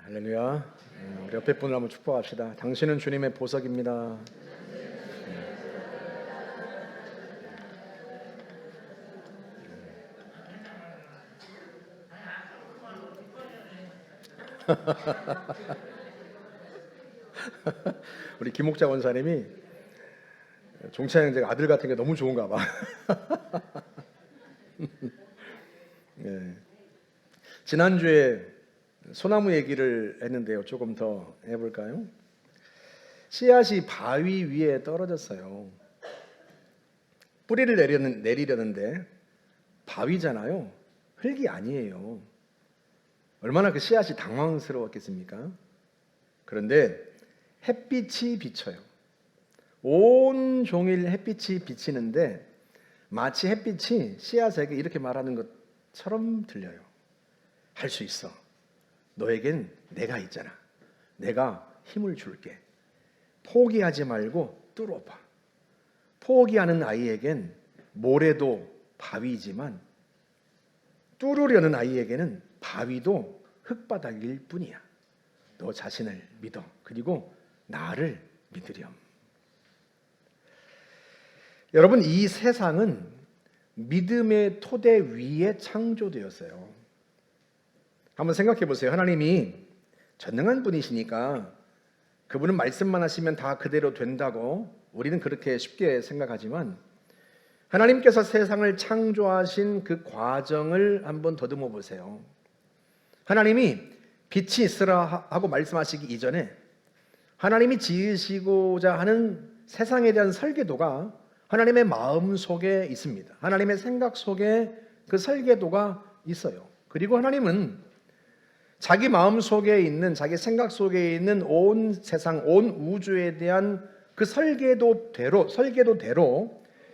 할렐루야. 우리 옆에 분을 한번 축복합시다. 당신은 주님의 보석입니다. 우리 김옥자 원사님이 종차 형제가 아들 같은 게 너무 좋은가 봐. 네. 지난주에 소나무 얘기를 했는데요. 조금 더 해볼까요? 씨앗이 바위 위에 떨어졌어요. 뿌리를 내리려는데 바위잖아요. 흙이 아니에요. 얼마나 그 씨앗이 당황스러웠겠습니까? 그런데 햇빛이 비쳐요. 온 종일 햇빛이 비치는데 마치 햇빛이 씨앗에게 이렇게 말하는 것처럼 들려요. 할 수 있어. 너에겐 내가 있잖아. 내가 힘을 줄게. 포기하지 말고 뚫어봐. 포기하는 아이에겐 모래도 바위지만 뚫으려는 아이에게는 바위도 흙바닥일 뿐이야. 너 자신을 믿어. 그리고 나를 믿으렴. 여러분, 이 세상은 믿음의 토대 위에 창조되었어요. 한번 생각해 보세요. 하나님이 전능한 분이시니까 그분은 말씀만 하시면 다 그대로 된다고 우리는 그렇게 쉽게 생각하지만 하나님께서 세상을 창조하신 그 과정을 한번 더듬어 보세요. 하나님이 빛이 있으라 하고 말씀하시기 이전에 하나님이 지으시고자 하는 세상에 대한 설계도가 하나님의 마음 속에 있습니다. 하나님의 생각 속에 그 설계도가 있어요. 그리고 하나님은 자기 마음 속에 있는, 자기 생각 속에 있는 온 세상, 온 우주에 대한 그 설계도대로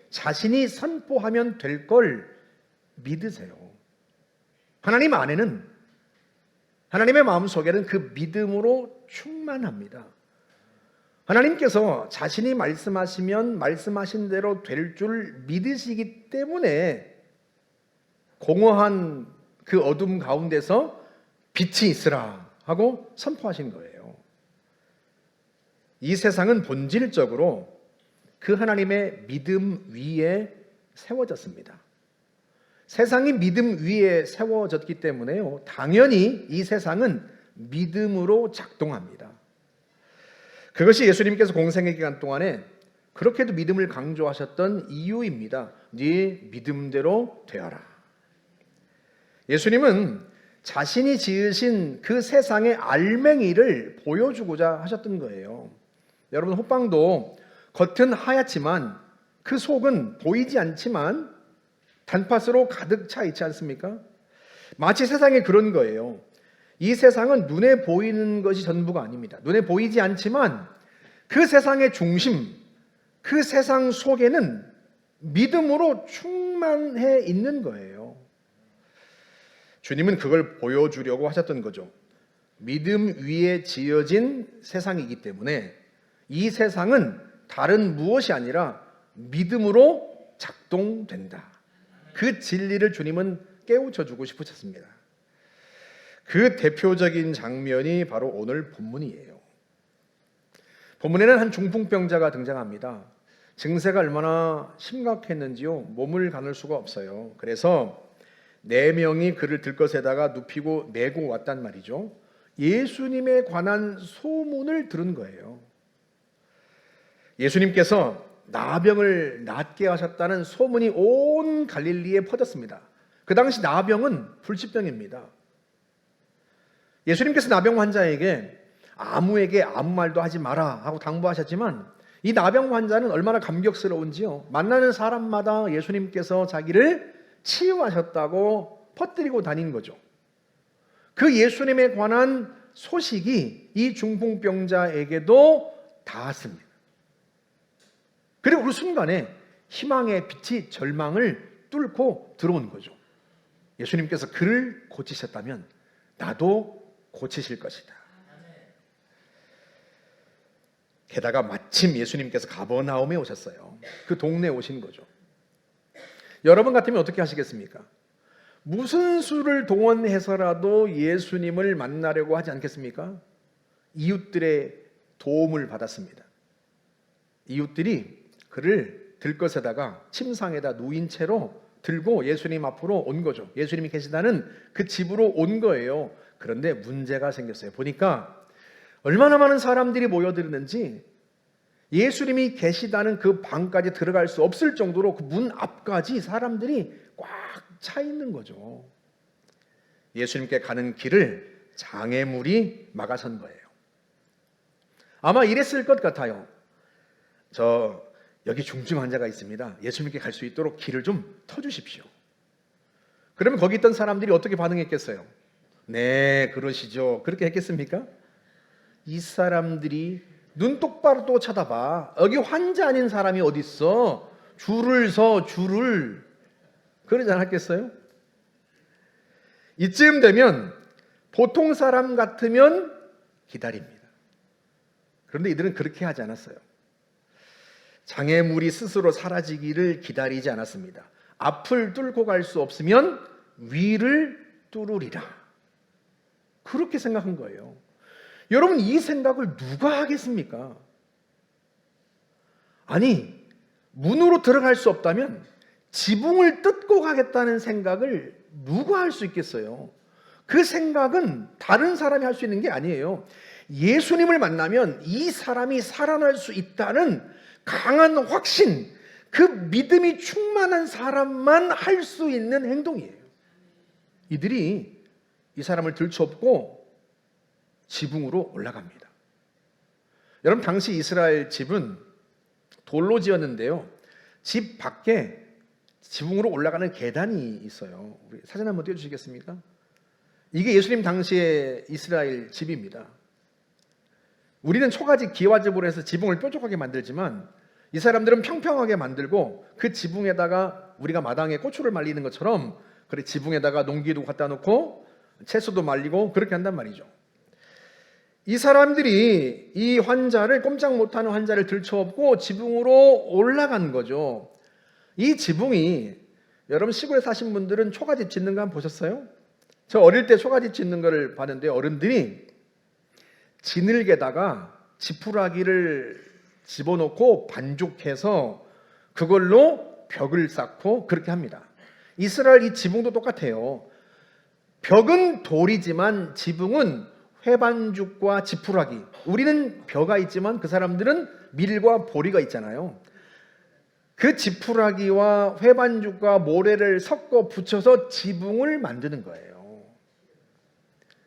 자신이 선포하면 될 걸 믿으세요. 하나님 안에는, 하나님의 마음 속에는 그 믿음으로 충만합니다. 하나님께서 자신이 말씀하시면 말씀하신 대로 될 줄 믿으시기 때문에 공허한 그 어둠 가운데서 빛이 있으라 하고 선포하신 거예요. 이 세상은 본질적으로 그 하나님의 믿음 위에 세워졌습니다. 세상이 믿음 위에 세워졌기 때문에요. 당연히 이 세상은 믿음으로 작동합니다. 그것이 예수님께서 공생의 기간 동안에 그렇게도 믿음을 강조하셨던 이유입니다. 네 믿음대로 되어라. 예수님은 자신이 지으신 그 세상의 알맹이를 보여주고자 하셨던 거예요. 여러분, 호빵도 겉은 하얗지만 그 속은 보이지 않지만 단팥으로 가득 차 있지 않습니까? 마치 세상이 그런 거예요. 이 세상은 눈에 보이는 것이 전부가 아닙니다. 눈에 보이지 않지만 그 세상의 중심, 그 세상 속에는 믿음으로 충만해 있는 거예요. 주님은 그걸 보여주려고 하셨던 거죠. 믿음 위에 지어진 세상이기 때문에 이 세상은 다른 무엇이 아니라 믿음으로 작동된다. 그 진리를 주님은 깨우쳐 주고 싶으셨습니다. 그 대표적인 장면이 바로 오늘 본문이에요. 본문에는 한 중풍병자가 등장합니다. 증세가 얼마나 심각했는지요. 몸을 가눌 수가 없어요. 그래서 4명이 그를 들것에다가 눕히고 메고 왔단 말이죠. 예수님에 관한 소문을 들은 거예요. 예수님께서 나병을 낫게 하셨다는 소문이 온 갈릴리에 퍼졌습니다. 그 당시 나병은 불치병입니다. 예수님께서 나병 환자에게 아무에게 아무 말도 하지 마라 하고 당부하셨지만 이 나병 환자는 얼마나 감격스러운지요. 만나는 사람마다 예수님께서 자기를 치유하셨다고 퍼뜨리고 다닌 거죠. 그 예수님에 관한 소식이 이 중풍병자에게도 닿았습니다. 그리고 그 순간에 희망의 빛이 절망을 뚫고 들어온 거죠. 예수님께서 그를 고치셨다면 나도 고치실 것이다. 게다가 마침 예수님께서 가버나움에 오셨어요. 그 동네에 오신 거죠. 여러분 같으면 어떻게 하시겠습니까? 무슨 수를 동원해서라도 예수님을 만나려고 하지 않겠습니까? 이웃들의 도움을 받았습니다. 이웃들이 그를 들것에다가 침상에다 누인 채로 들고 예수님 앞으로 온 거죠. 예수님이 계시다는 그 집으로 온 거예요. 그런데 문제가 생겼어요. 보니까 얼마나 많은 사람들이 모여들었는지 예수님이 계시다는 그 방까지 들어갈 수 없을 정도로 그 문 앞까지 사람들이 꽉 차 있는 거죠. 예수님께 가는 길을 장애물이 막아선 거예요. 아마 이랬을 것 같아요. 여기 중증 환자가 있습니다. 예수님께 갈 수 있도록 길을 좀 터주십시오. 그러면 거기 있던 사람들이 어떻게 반응했겠어요? 네, 그러시죠. 그렇게 했겠습니까? 이 사람들이 눈 똑바로 또 쳐다봐. 여기 환자 아닌 사람이 어디 있어? 줄을 서, 줄을. 그러지 않았겠어요? 이쯤 되면 보통 사람 같으면 기다립니다. 그런데 이들은 그렇게 하지 않았어요. 장애물이 스스로 사라지기를 기다리지 않았습니다. 앞을 뚫고 갈 수 없으면 위를 뚫으리라. 그렇게 생각한 거예요. 여러분, 이 생각을 누가 하겠습니까? 아니, 문으로 들어갈 수 없다면 지붕을 뜯고 가겠다는 생각을 누가 할 수 있겠어요? 그 생각은 다른 사람이 할 수 있는 게 아니에요. 예수님을 만나면 이 사람이 살아날 수 있다는 강한 확신, 그 믿음이 충만한 사람만 할 수 있는 행동이에요. 이들이 이 사람을 들쳐업고 지붕으로 올라갑니다. 여러분, 당시 이스라엘 집은 돌로 지었는데요. 집 밖에 지붕으로 올라가는 계단이 있어요. 우리 사진 한번 띄워주시겠습니까? 이게 예수님 당시의 이스라엘 집입니다. 우리는 초가집, 기와집으로 해서 지붕을 뾰족하게 만들지만 이 사람들은 평평하게 만들고 그 지붕에다가 우리가 마당에 고추를 말리는 것처럼 그래 지붕에다가 농기도 갖다 놓고 채소도 말리고 그렇게 한단 말이죠. 이 사람들이 이 환자를, 꼼짝 못하는 환자를 들쳐업고 지붕으로 올라간 거죠. 이 지붕이, 여러분 시골에 사신 분들은 초가집 짓는 거 한번 보셨어요? 저 어릴 때 초가집 짓는 거를 봤는데 어른들이 지늘개다가 지푸라기를 집어넣고 반죽해서 그걸로 벽을 쌓고 그렇게 합니다. 이스라엘 이 지붕도 똑같아요. 벽은 돌이지만 지붕은 회반죽과 지푸라기. 우리는 벼가 있지만 그 사람들은 밀과 보리가 있잖아요. 그 지푸라기와 회반죽과 모래를 섞어 붙여서 지붕을 만드는 거예요.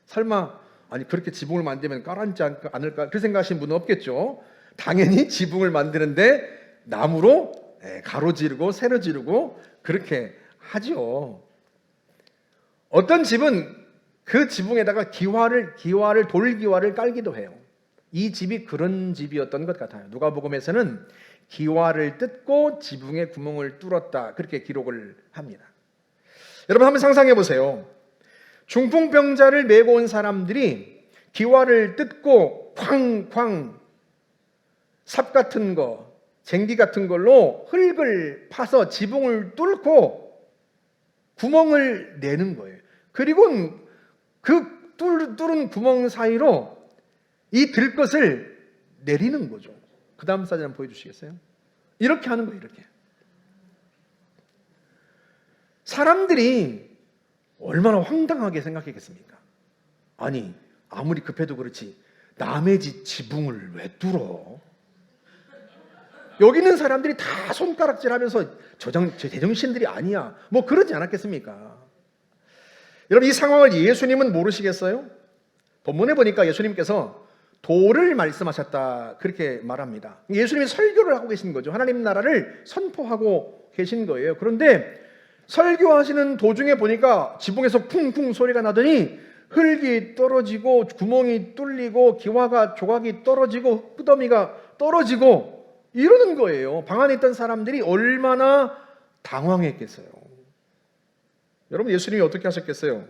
설마 아니 그렇게 지붕을 만들면 깔아앉지 않을까 그 생각하시는 분은 없겠죠. 당연히 지붕을 만드는데 나무로 가로지르고 세로지르고 그렇게 하죠. 어떤 집은 그 지붕에다가 돌기와를 깔기도 해요. 이 집이 그런 집이었던 것 같아요. 누가복음에서는 기와를 뜯고 지붕에 구멍을 뚫었다 그렇게 기록을 합니다. 여러분 한번 상상해 보세요. 중풍병자를 메고 온 사람들이 기와를 뜯고 쾅쾅 삽 같은 거, 쟁기 같은 걸로 흙을 파서 지붕을 뚫고 구멍을 내는 거예요. 그리고 그 뚫은 구멍 사이로 이 들것을 내리는 거죠. 그 다음 사진 한번 보여주시겠어요? 이렇게 하는 거예요. 이렇게. 사람들이 얼마나 황당하게 생각했겠습니까? 아니 아무리 급해도 그렇지 남의 집 지붕을 왜 뚫어? 여기 있는 사람들이 다 손가락질하면서 저 제정신들이 아니야 뭐 그러지 않았겠습니까? 여러분 이 상황을 예수님은 모르시겠어요? 본문에 보니까 예수님께서 도를 말씀하셨다 그렇게 말합니다. 예수님이 설교를 하고 계신 거죠. 하나님 나라를 선포하고 계신 거예요. 그런데 설교하시는 도중에 보니까 지붕에서 쿵쿵 소리가 나더니 흙이 떨어지고 구멍이 뚫리고 기와가 조각이 떨어지고 흙더미가 떨어지고 이러는 거예요. 방 안에 있던 사람들이 얼마나 당황했겠어요. 여러분 예수님이 어떻게 하셨겠어요?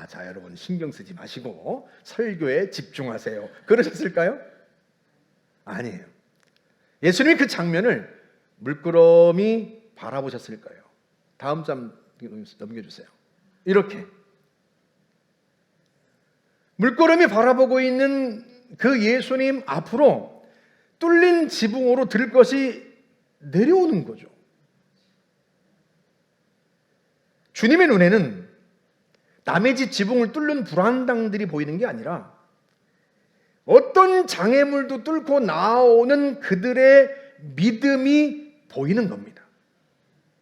자 여러분 신경 쓰지 마시고 설교에 집중하세요. 그러셨을까요? 아니에요. 예수님이 그 장면을 물끄러미 바라보셨을 거예요. 다음 장 넘겨주세요. 이렇게 물끄러미 바라보고 있는 그 예수님 앞으로 뚫린 지붕으로 들 것이 내려오는 거죠. 주님의 눈에는 남의 집 지붕을 뚫는 불안당들이 보이는 게 아니라 어떤 장애물도 뚫고 나오는 그들의 믿음이 보이는 겁니다.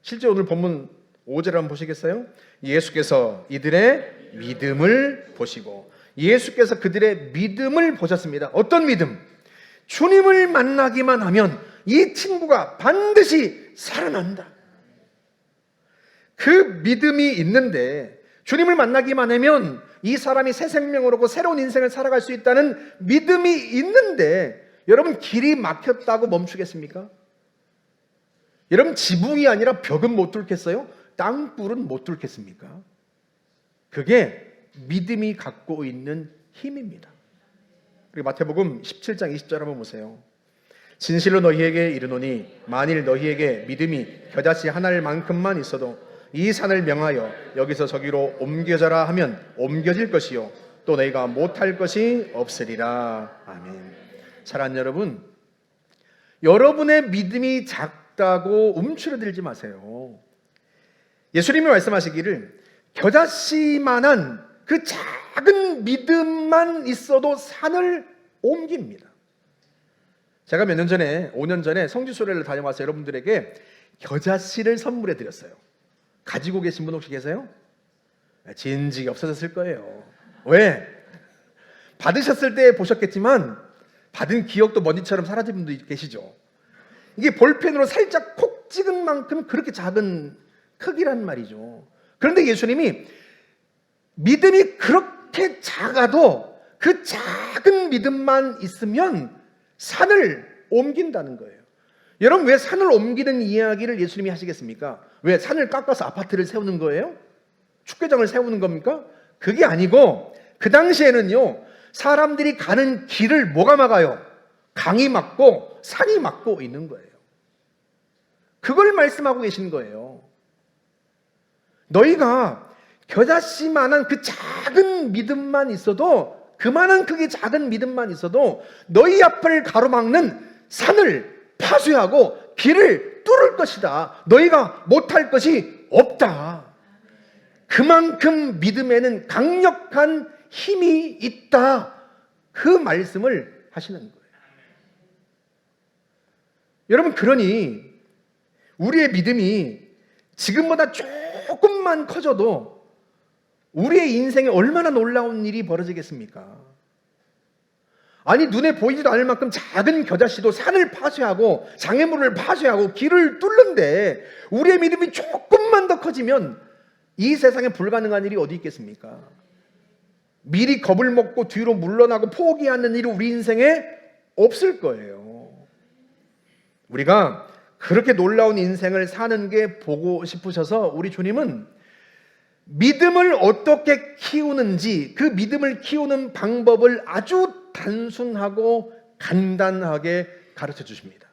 실제 오늘 본문 5절 한번 보시겠어요? 예수께서 이들의 믿음을 보시고, 예수께서 그들의 믿음을 보셨습니다. 어떤 믿음? 주님을 만나기만 하면 이 친구가 반드시 살아난다. 그 믿음이 있는데, 주님을 만나기만 하면 이 사람이 새 생명을 얻고 새로운 인생을 살아갈 수 있다는 믿음이 있는데, 여러분 길이 막혔다고 멈추겠습니까? 여러분 지붕이 아니라 벽은 못 뚫겠어요? 땅굴은 못 뚫겠습니까? 그게 믿음이 갖고 있는 힘입니다. 그리고 마태복음 17장 20절 한번 보세요. 진실로 너희에게 이르노니 만일 너희에게 믿음이 겨자씨 하나만큼만 있어도 이 산을 명하여 여기서 저기로 옮겨져라 하면 옮겨질 것이요 또 너희가 못할 것이 없으리라. 아멘. 사랑하는 여러분, 여러분의 믿음이 작다고 움츠러들지 마세요. 예수님이 말씀하시기를 겨자씨만한 그 작은 믿음만 있어도 산을 옮깁니다. 제가 몇 년 전에, 5년 전에 성지순례를 다녀와서 여러분들에게 겨자씨를 선물해 드렸어요. 가지고 계신 분 혹시 계세요? 진즉이 없어졌을 거예요. 왜? 받으셨을 때 보셨겠지만 받은 기억도 먼지처럼 사라진 분도 계시죠. 이게 볼펜으로 살짝 콕 찍은 만큼 그렇게 작은 크기란 말이죠. 그런데 예수님이 믿음이 그렇게 작아도 그 작은 믿음만 있으면 산을 옮긴다는 거예요. 여러분, 왜 산을 옮기는 이야기를 예수님이 하시겠습니까? 왜 산을 깎아서 아파트를 세우는 거예요? 축구장을 세우는 겁니까? 그게 아니고, 그 당시에는요, 사람들이 가는 길을 뭐가 막아요? 강이 막고 산이 막고 있는 거예요. 그걸 말씀하고 계신 거예요. 너희가 겨자씨만한 그 작은 믿음만 있어도, 그만한 크기 작은 믿음만 있어도 너희 앞을 가로막는 산을 파쇄하고 길을 뚫을 것이다. 너희가 못할 것이 없다. 그만큼 믿음에는 강력한 힘이 있다. 그 말씀을 하시는 거예요. 여러분, 그러니 우리의 믿음이 지금보다 조금만 커져도 우리의 인생에 얼마나 놀라운 일이 벌어지겠습니까? 아니, 눈에 보이지도 않을 만큼 작은 겨자씨도 산을 파쇄하고 장애물을 파쇄하고 길을 뚫는데, 우리의 믿음이 조금만 더 커지면 이 세상에 불가능한 일이 어디 있겠습니까? 미리 겁을 먹고 뒤로 물러나고 포기하는 일이 우리 인생에 없을 거예요. 우리가 그렇게 놀라운 인생을 사는 게 보고 싶으셔서 우리 주님은 믿음을 어떻게 키우는지, 그 믿음을 키우는 방법을 아주 단순하고 간단하게 가르쳐 주십니다.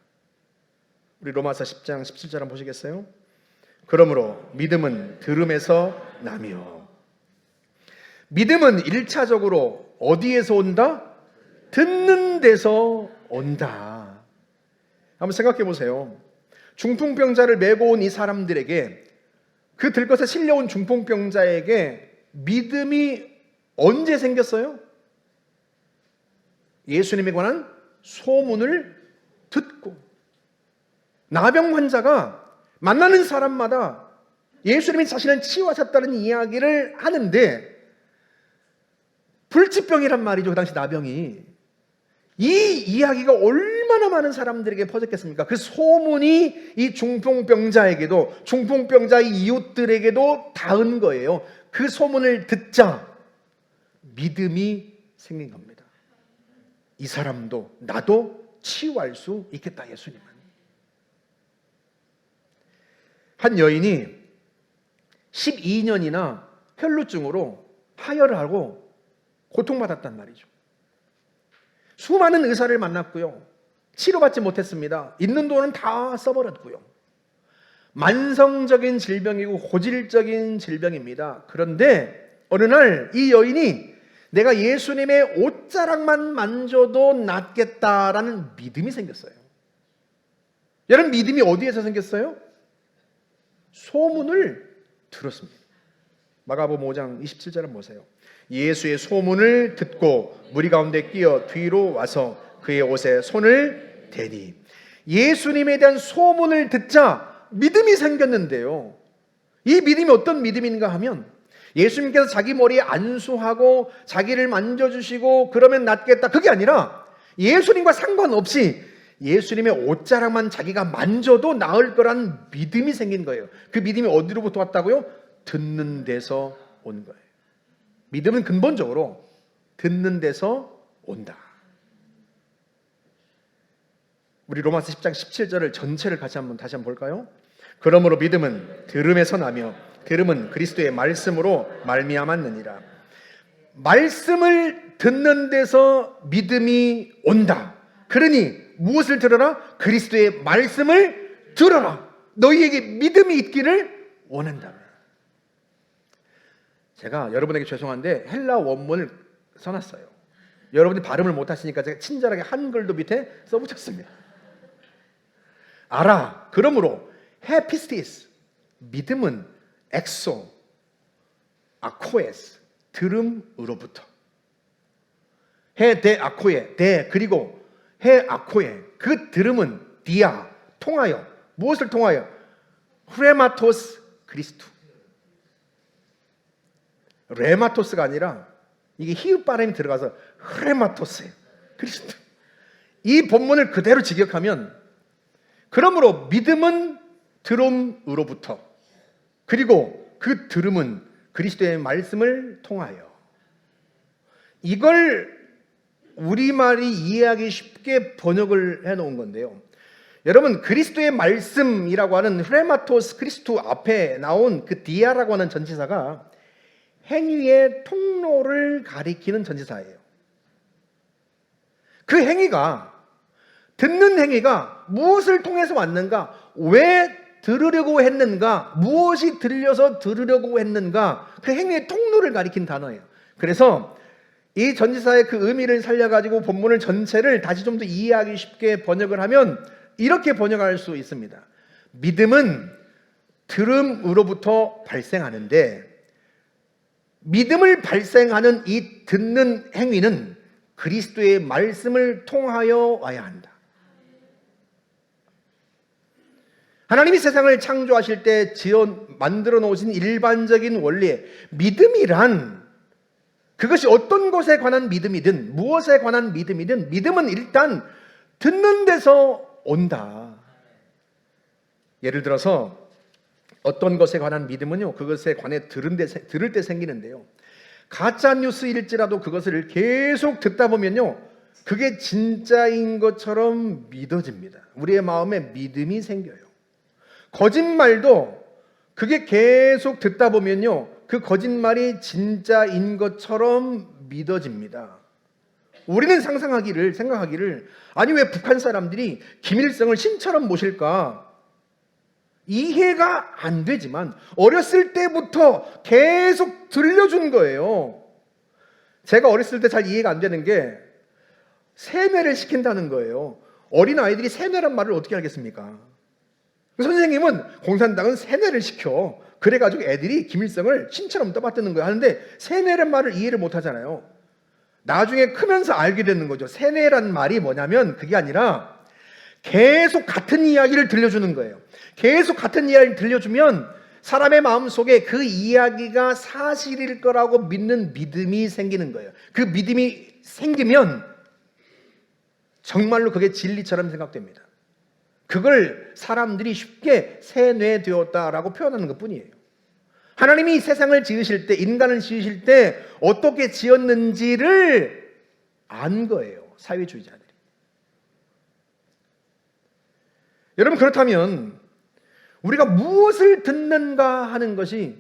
우리 로마서 10장 17절 한번 보시겠어요? 그러므로 믿음은 들음에서 나며. 믿음은 1차적으로 어디에서 온다? 듣는 데서 온다. 한번 생각해 보세요. 중풍병자를 메고 온 이 사람들에게, 그 들것에 실려온 중풍병자에게 믿음이 언제 생겼어요? 예수님에 관한 소문을 듣고. 나병 환자가 만나는 사람마다 예수님이 자신을 치유하셨다는 이야기를 하는데, 불치병이란 말이죠. 그 당시 나병이. 이 이야기가 얼마나 많은 사람들에게 퍼졌겠습니까? 그 소문이 이 중풍병자에게도, 중풍병자의 이웃들에게도 닿은 거예요. 그 소문을 듣자 믿음이 생긴 겁니다. 이 사람도 나도 치유할 수 있겠다, 예수님은. 한 여인이 12년이나 혈루증으로 하혈을 하고 고통받았단 말이죠. 수많은 의사를 만났고요. 치료받지 못했습니다. 있는 돈은 다 써버렸고요. 만성적인 질병이고 고질적인 질병입니다. 그런데 어느 날 이 여인이 내가 예수님의 옷자락만 만져도 낫겠다라는 믿음이 생겼어요. 여러분, 믿음이 어디에서 생겼어요? 소문을 들었습니다. 마가복음 5장 27절을 보세요. 예수의 소문을 듣고 무리 가운데 끼어 뒤로 와서 그의 옷에 손을 대니, 예수님에 대한 소문을 듣자 믿음이 생겼는데요. 이 믿음이 어떤 믿음인가 하면 예수님께서 자기 머리에 안수하고 자기를 만져주시고 그러면 낫겠다, 그게 아니라 예수님과 상관없이 예수님의 옷자락만 자기가 만져도 나을 거란 믿음이 생긴 거예요. 그 믿음이 어디로부터 왔다고요? 듣는 데서 온 거예요. 믿음은 근본적으로 듣는 데서 온다. 우리 로마서 10장 17절을 전체를 다시 한번 볼까요? 그러므로 믿음은 들음에서 나며 들음은 그리스도의 말씀으로 말미암았느니라. 말씀을 듣는 데서 믿음이 온다. 그러니 무엇을 들어라? 그리스도의 말씀을 들어라. 너희에게 믿음이 있기를 원한다. 제가 여러분에게 죄송한데 헬라 원문을 써놨어요. 여러분이 발음을 못하시니까 제가 친절하게 한글도 밑에 써붙였습니다. 알아. 그러므로 헤피스티스, 믿음은 엑소, 아코에스, 들음으로부터. 헤데 아코에, 데 그리고 헤 아코에, 그 들음은 디아, 통하여. 무엇을 통하여? 프레마토스 그리스도. 레마토스가 아니라 이게 히읗 발음이 들어가서 프레마토스예요. 그리스도. 이 본문을 그대로 직역하면, 그러므로 믿음은 들음으로부터, 그리고 그 들음은 그리스도의 말씀을 통하여. 이걸 우리말이 이해하기 쉽게 번역을 해놓은 건데요. 여러분, 그리스도의 말씀이라고 하는 프레마토스 크리스토 앞에 나온 그 디아라고 하는 전치사가 행위의 통로를 가리키는 전치사예요. 그 행위가, 듣는 행위가 무엇을 통해서 왔는가, 왜 들으려고 했는가, 무엇이 들려서 들으려고 했는가, 그 행위의 통로를 가리킨 단어예요. 그래서 이 전치사의 그 의미를 살려가지고 본문을 전체를 다시 좀 더 이해하기 쉽게 번역을 하면 이렇게 번역할 수 있습니다. 믿음은 들음으로부터 발생하는데, 믿음을 발생하는 이 듣는 행위는 그리스도의 말씀을 통하여 와야 한다. 하나님이 세상을 창조하실 때 만들어 놓으신 일반적인 원리에 믿음이란, 그것이 어떤 것에 관한 믿음이든 무엇에 관한 믿음이든 믿음은 일단 듣는 데서 온다. 예를 들어서 어떤 것에 관한 믿음은요, 그것에 관해 들을 때 생기는데요. 가짜 뉴스일지라도 그것을 계속 듣다 보면요, 그게 진짜인 것처럼 믿어집니다. 우리의 마음에 믿음이 생겨요. 거짓말도 그게 계속 듣다 보면요, 그 거짓말이 진짜인 것처럼 믿어집니다. 우리는 생각하기를 아니 왜 북한 사람들이 김일성을 신처럼 모실까? 이해가 안 되지만 어렸을 때부터 계속 들려준 거예요. 제가 어렸을 때 잘 이해가 안 되는 게 세뇌를 시킨다는 거예요. 어린 아이들이 세뇌란 말을 어떻게 알겠습니까? 선생님은 공산당은 세뇌를 시켜. 그래가지고 애들이 김일성을 신처럼 떠받드는 거야 하는데, 세뇌란 말을 이해를 못 하잖아요. 나중에 크면서 알게 되는 거죠. 세뇌란 말이 뭐냐면 그게 아니라 계속 같은 이야기를 들려주는 거예요. 계속 같은 이야기를 들려주면 사람의 마음속에 그 이야기가 사실일 거라고 믿는 믿음이 생기는 거예요. 그 믿음이 생기면 정말로 그게 진리처럼 생각됩니다. 그걸 사람들이 쉽게 세뇌되었다라고 표현하는 것뿐이에요. 하나님이 세상을 지으실 때, 인간을 지으실 때 어떻게 지었는지를 안 거예요, 사회주의자들이. 여러분, 그렇다면 우리가 무엇을 듣는가 하는 것이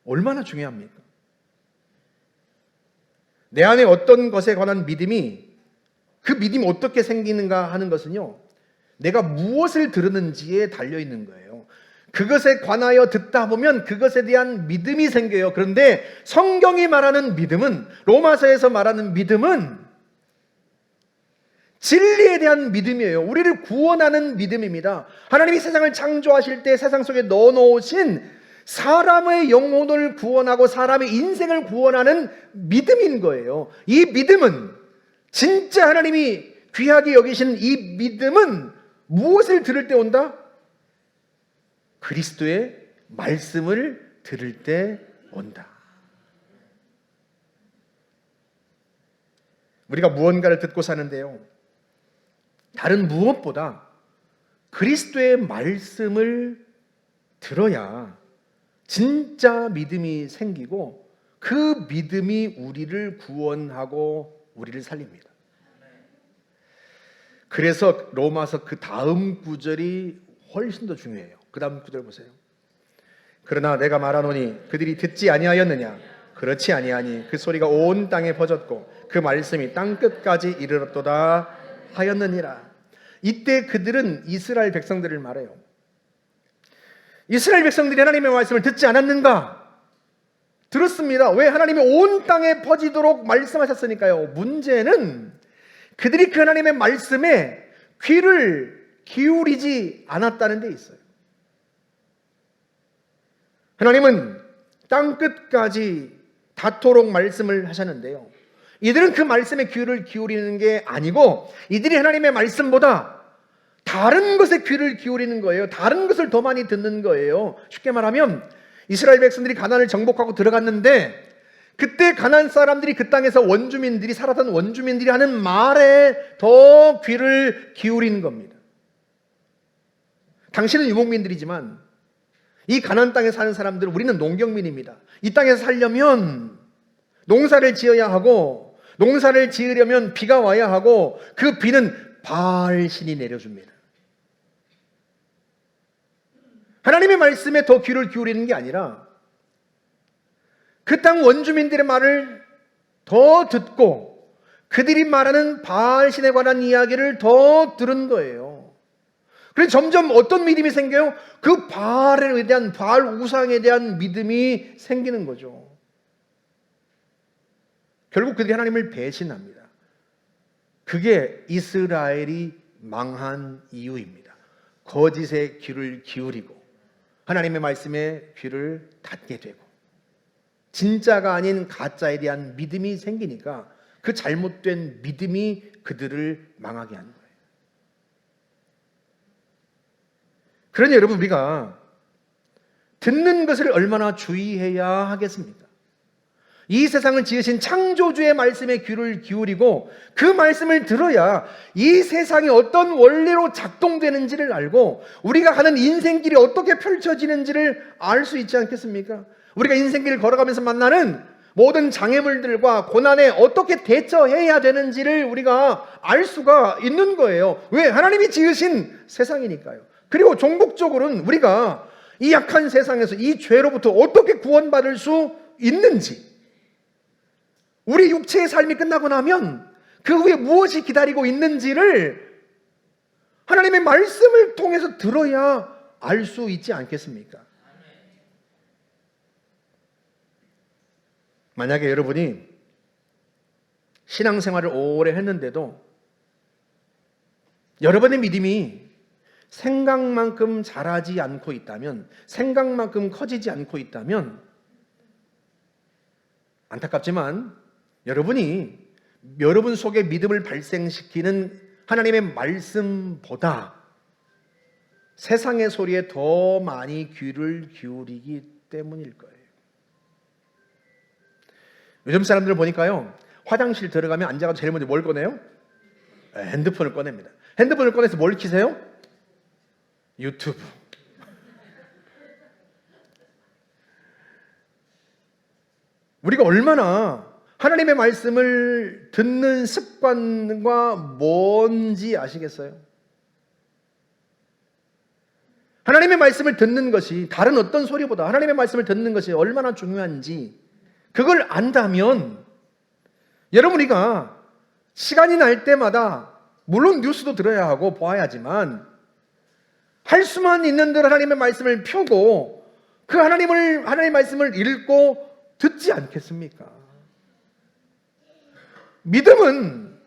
얼마나 중요합니까? 내 안에 어떤 것에 관한 믿음이, 그 믿음이 어떻게 생기는가 하는 것은요, 내가 무엇을 들었는지에 달려있는 거예요. 그것에 관하여 듣다 보면 그것에 대한 믿음이 생겨요. 그런데 성경이 말하는 믿음은, 로마서에서 말하는 믿음은 진리에 대한 믿음이에요. 우리를 구원하는 믿음입니다. 하나님이 세상을 창조하실 때 세상 속에 넣어놓으신 사람의 영혼을 구원하고 사람의 인생을 구원하는 믿음인 거예요. 이 믿음은, 진짜 하나님이 귀하게 여기신 이 믿음은 무엇을 들을 때 온다? 그리스도의 말씀을 들을 때 온다. 우리가 무언가를 듣고 사는데요, 다른 무엇보다 그리스도의 말씀을 들어야 진짜 믿음이 생기고 그 믿음이 우리를 구원하고 우리를 살립니다. 그래서 로마서 그 다음 구절이 훨씬 더 중요해요. 그 다음 구절 보세요. 그러나 내가 말하노니 그들이 듣지 아니하였느냐? 그렇지 아니하니 그 소리가 온 땅에 퍼졌고 그 말씀이 땅 끝까지 이르렀도다 하였느니라. 이때 그들은 이스라엘 백성들을 말해요. 이스라엘 백성들이 하나님의 말씀을 듣지 않았는가? 들었습니다. 왜? 하나님이 온 땅에 퍼지도록 말씀하셨으니까요. 문제는 그들이 그 하나님의 말씀에 귀를 기울이지 않았다는 데 있어요. 하나님은 땅 끝까지 닿도록 말씀을 하셨는데요, 이들은 그 말씀에 귀를 기울이는 게 아니고 이들이 하나님의 말씀보다 다른 것에 귀를 기울이는 거예요. 다른 것을 더 많이 듣는 거예요. 쉽게 말하면 이스라엘 백성들이 가나안을 정복하고 들어갔는데 그때 가나안 사람들이, 그 땅에서 원주민들이, 살았던 원주민들이 하는 말에 더 귀를 기울이는 겁니다. 당신은 유목민들이지만 이 가나안 땅에 사는 사람들은, 우리는 농경민입니다. 이 땅에서 살려면 농사를 지어야 하고, 농사를 지으려면 비가 와야 하고, 그 비는 바알 신이 내려줍니다. 하나님의 말씀에 더 귀를 기울이는 게 아니라 그 땅 원주민들의 말을 더 듣고 그들이 말하는 바알 신에 관한 이야기를 더 들은 거예요. 그래서 점점 어떤 믿음이 생겨요? 그 바알에 대한, 바알 우상에 대한 믿음이 생기는 거죠. 결국 그들이 하나님을 배신합니다. 그게 이스라엘이 망한 이유입니다. 거짓에 귀를 기울이고 하나님의 말씀에 귀를 닫게 되고 진짜가 아닌 가짜에 대한 믿음이 생기니까 그 잘못된 믿음이 그들을 망하게 하는 거예요. 그러니 여러분, 우리가 듣는 것을 얼마나 주의해야 하겠습니까? 이 세상을 지으신 창조주의 말씀에 귀를 기울이고 그 말씀을 들어야 이 세상이 어떤 원리로 작동되는지를 알고 우리가 가는 인생길이 어떻게 펼쳐지는지를 알 수 있지 않겠습니까? 우리가 인생길을 걸어가면서 만나는 모든 장애물들과 고난에 어떻게 대처해야 되는지를 우리가 알 수가 있는 거예요. 왜? 하나님이 지으신 세상이니까요. 그리고 종국적으로는 우리가 이 약한 세상에서 이 죄로부터 어떻게 구원받을 수 있는지, 우리 육체의 삶이 끝나고 나면 그 후에 무엇이 기다리고 있는지를 하나님의 말씀을 통해서 들어야 알 수 있지 않겠습니까? 만약에 여러분이 신앙생활을 오래 했는데도 여러분의 믿음이 생각만큼 자라지 않고 있다면, 생각만큼 커지지 않고 있다면, 안타깝지만 여러분이 여러분 속에 믿음을 발생시키는 하나님의 말씀보다 세상의 소리에 더 많이 귀를 기울이기 때문일 거예요. 요즘 사람들을 보니까요, 화장실 들어가면 앉아가지고 제일 먼저 뭘 꺼내요? 핸드폰을 꺼냅니다. 핸드폰을 꺼내서 뭘 키세요? 유튜브. 우리가 얼마나 하나님의 말씀을 듣는 습관과 뭔지 아시겠어요? 하나님의 말씀을 듣는 것이, 다른 어떤 소리보다 하나님의 말씀을 듣는 것이 얼마나 중요한지 그걸 안다면, 여러분, 우리가 시간이 날 때마다 물론 뉴스도 들어야 하고 보아야 하지만 할 수만 있는 대로 하나님의 말씀을 펴고 그 하나님의 말씀을 읽고 듣지 않겠습니까? 믿음은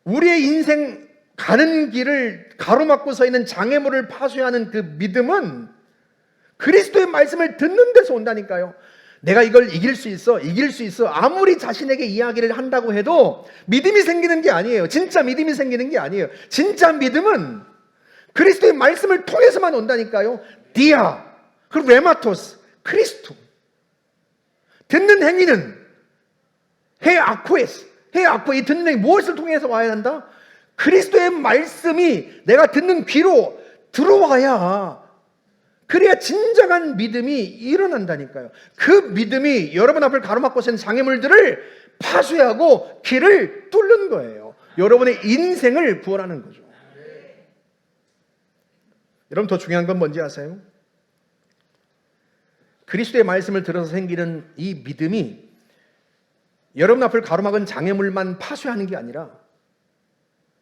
우리의 인생 가는 길을 가로막고 서 있는 장애물을 파쇄하는 그 믿음은 그리스도의 말씀을 듣는 데서 온다니까요. 내가 이걸 이길 수 있어, 이길 수 있어. 아무리 자신에게 이야기를 한다고 해도 믿음이 생기는 게 아니에요. 진짜 믿음이 생기는 게 아니에요. 진짜 믿음은 그리스도의 말씀을 통해서만 온다니까요. 디아, 그리고 레마토스, 크리스토. 듣는 행위는 헤아코에스, 헤아코. 이 듣는 행위 무엇을 통해서 와야 한다? 그리스도의 말씀이 내가 듣는 귀로 들어와야, 그래야 진정한 믿음이 일어난다니까요. 그 믿음이 여러분 앞을 가로막고 있는 장애물들을 파쇄하고 길을 뚫는 거예요. 여러분의 인생을 구원하는 거죠. 여러분, 더 중요한 건 뭔지 아세요? 그리스도의 말씀을 들어서 생기는 이 믿음이 여러분 앞을 가로막은 장애물만 파쇄하는 게 아니라,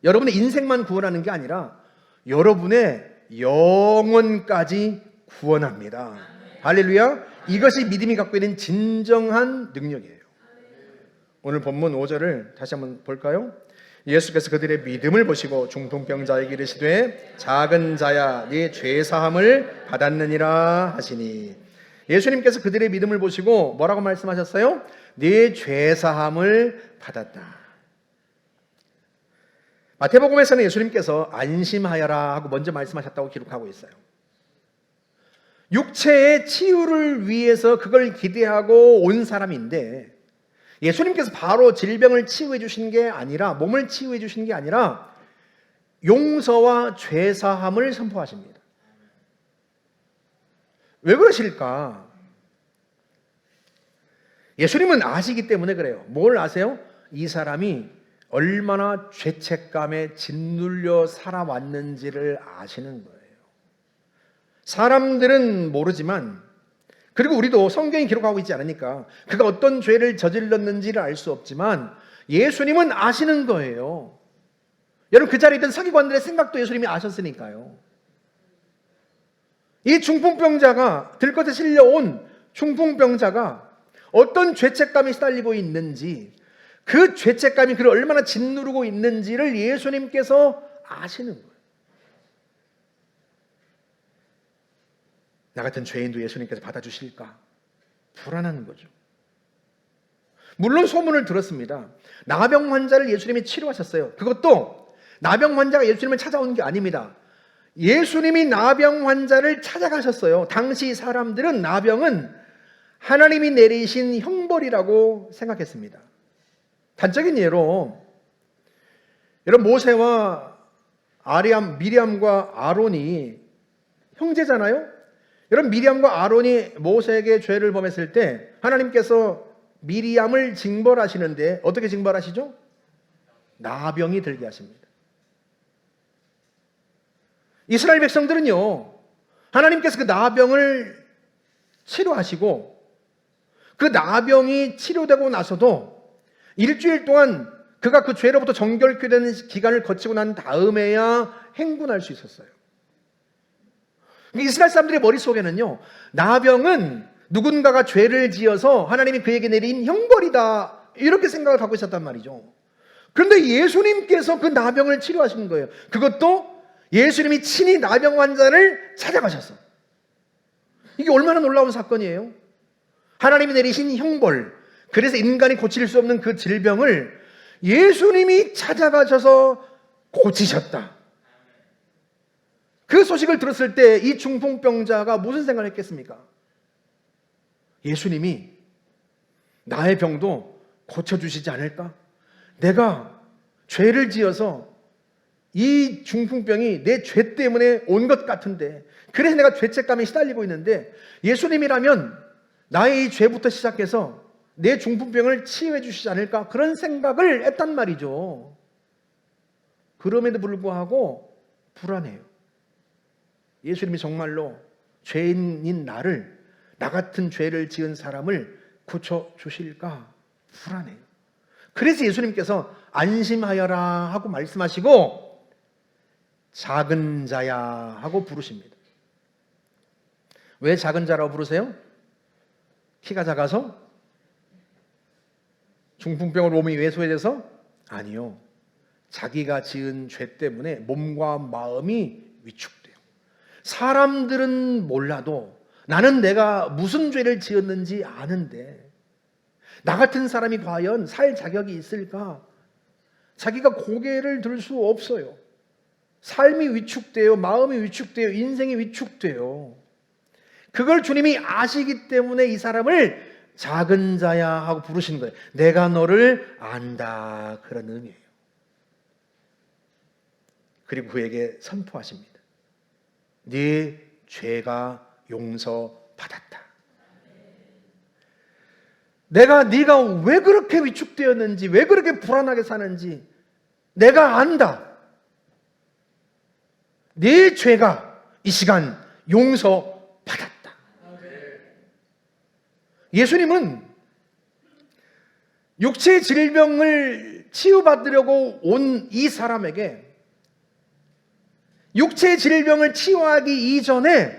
여러분의 인생만 구원하는 게 아니라 여러분의 영혼까지 구원합니다. 할렐루야. 이것이 믿음이 갖고 있는 진정한 능력이에요. 오늘 본문 5절을 다시 한번 볼까요? 예수께서 그들의 믿음을 보시고 중풍병자에게 이르시되 작은 자야 네 죄사함을 받았느니라 하시니, 예수님께서 그들의 믿음을 보시고 뭐라고 말씀하셨어요? 네 죄사함을 받았다. 마태복음에서는 예수님께서 안심하여라 하고 먼저 말씀하셨다고 기록하고 있어요. 육체의 치유를 위해서 그걸 기대하고 온 사람인데, 예수님께서 바로 질병을 치유해 주신 게 아니라, 몸을 치유해 주신 게 아니라 용서와 죄사함을 선포하십니다. 왜 그러실까? 예수님은 아시기 때문에 그래요. 뭘 아세요? 이 사람이 얼마나 죄책감에 짓눌려 살아왔는지를 아시는 거예요. 사람들은 모르지만, 그리고 우리도 성경이 기록하고 있지 않으니까 그가 어떤 죄를 저질렀는지를 알 수 없지만 예수님은 아시는 거예요. 여러분, 그 자리에 있던 서기관들의 생각도 예수님이 아셨으니까요. 이 중풍병자가, 들것에 실려온 중풍병자가 어떤 죄책감이 시달리고 있는지, 그 죄책감이 그를 얼마나 짓누르고 있는지를 예수님께서 아시는 거예요. 나 같은 죄인도 예수님께서 받아주실까? 불안한 거죠. 물론 소문을 들었습니다. 나병 환자를 예수님이 치료하셨어요. 그것도 나병 환자가 예수님을 찾아온 게 아닙니다. 예수님이 나병 환자를 찾아가셨어요. 당시 사람들은 나병은 하나님이 내리신 형벌이라고 생각했습니다. 단적인 예로, 여러분, 모세와 미리암과 아론이 형제잖아요. 여러분, 미리암과 아론이 모세에게 죄를 범했을 때 하나님께서 미리암을 징벌하시는데 어떻게 징벌하시죠? 나병이 들게 하십니다. 이스라엘 백성들은요, 하나님께서 그 나병을 치료하시고 그 나병이 치료되고 나서도 일주일 동안 그가 그 죄로부터 정결케 되는 기간을 거치고 난 다음에야 행군할 수 있었어요. 이스라엘 사람들의 머릿속에는요, 나병은 누군가가 죄를 지어서 하나님이 그에게 내린 형벌이다, 이렇게 생각을 갖고 있었단 말이죠. 그런데 예수님께서 그 나병을 치료하시는 거예요. 그것도 예수님이 친히 나병 환자를 찾아가셔서. 이게 얼마나 놀라운 사건이에요. 하나님이 내리신 형벌, 그래서 인간이 고칠 수 없는 그 질병을 예수님이 찾아가셔서 고치셨다. 그 소식을 들었을 때 이 중풍병자가 무슨 생각을 했겠습니까? 예수님이 나의 병도 고쳐주시지 않을까? 내가 죄를 지어서 이 중풍병이 내 죄 때문에 온 것 같은데, 그래서 내가 죄책감에 시달리고 있는데 예수님이라면 나의 이 죄부터 시작해서 내 중풍병을 치유해 주시지 않을까? 그런 생각을 했단 말이죠. 그럼에도 불구하고 불안해요. 예수님이 정말로 죄인인 나를, 나 같은 죄를 지은 사람을 고쳐주실까? 불안해요. 그래서 예수님께서 안심하여라 하고 말씀하시고 작은 자야 하고 부르십니다. 왜 작은 자라고 부르세요? 키가 작아서? 중풍병으로 몸이 왜소해져서? 아니요. 자기가 지은 죄 때문에 몸과 마음이 위축돼요. 사람들은 몰라도 나는 내가 무슨 죄를 지었는지 아는데 나 같은 사람이 과연 살 자격이 있을까? 자기가 고개를 들 수 없어요. 삶이 위축돼요. 마음이 위축돼요. 인생이 위축돼요. 그걸 주님이 아시기 때문에 이 사람을 작은 자야 하고 부르시는 거예요. 내가 너를 안다, 그런 의미예요. 그리고 그에게 선포하십니다. 네 죄가 용서받았다. 네가 왜 그렇게 위축되었는지, 왜 그렇게 불안하게 사는지 내가 안다. 네 죄가 이 시간 용서받았다. 예수님은 육체의 질병을 치유받으려고 온 이 사람에게 육체의 질병을 치유하기 이전에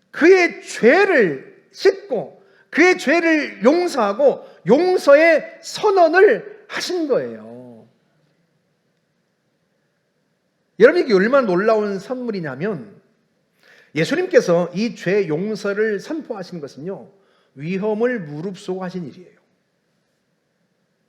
그의 죄를 씻고 그의 죄를 용서하고 용서의 선언을 하신 거예요. 여러분, 이게 얼마나 놀라운 선물이냐면 예수님께서 이 죄 용서를 선포하신 것은요, 위험을 무릅쓰고 하신 일이에요.